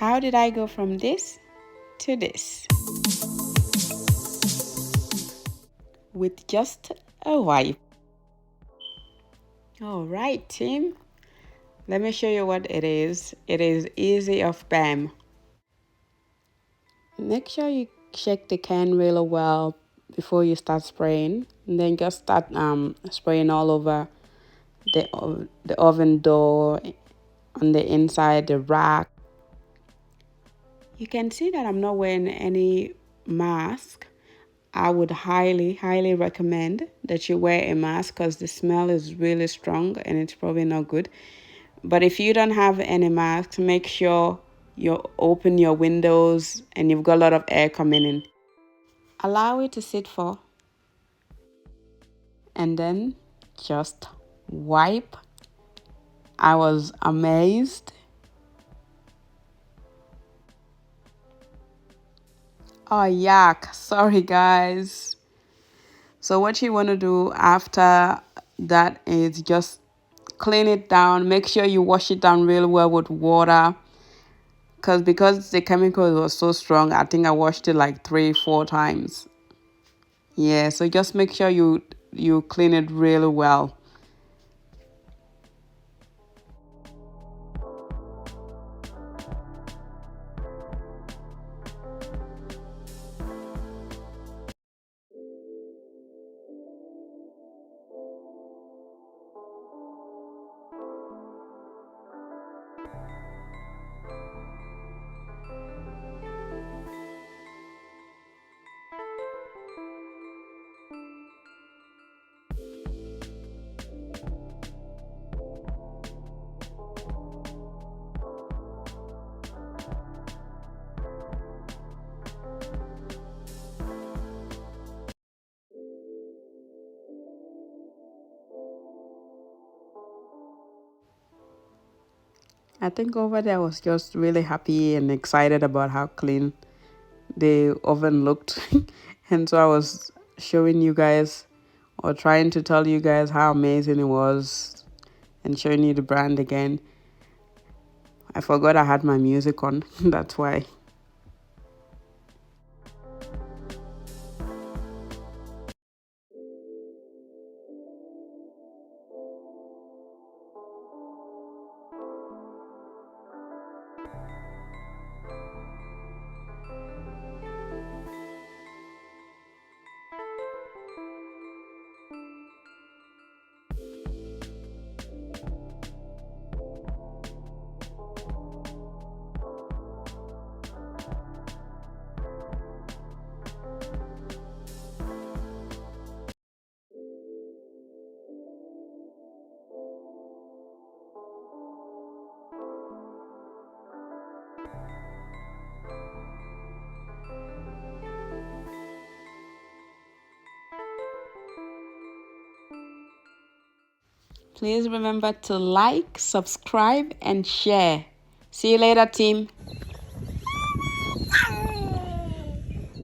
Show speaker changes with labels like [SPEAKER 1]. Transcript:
[SPEAKER 1] How did I go from this to this? With just a wipe. All right, team. Let me show you what it is. It is easy of BAM. Make sure you check the can really well before you start spraying. And then just start spraying all over the oven door, on the inside, the rack. You can see that I'm not wearing any mask. I would highly recommend that you wear a mask because the smell is really strong and it's probably not good. But if you don't have any masks, make sure you open your windows and you've got a lot of air coming in. Allow it to sit for, and then just wipe. I was amazed. Oh, yuck. Sorry, guys. So what you want to do after that is just clean it down. Make sure you wash it down real well with water. Because the chemical was so strong, I think I washed it like 3-4 times. Yeah, so just make sure you clean it really well. I think over there I was just really happy and excited about how clean the oven looked. And so I was showing you guys or trying to tell you guys how amazing it was and showing you the brand again. I forgot I had my music on. That's why. Please remember to like, subscribe, and share. See you later, team.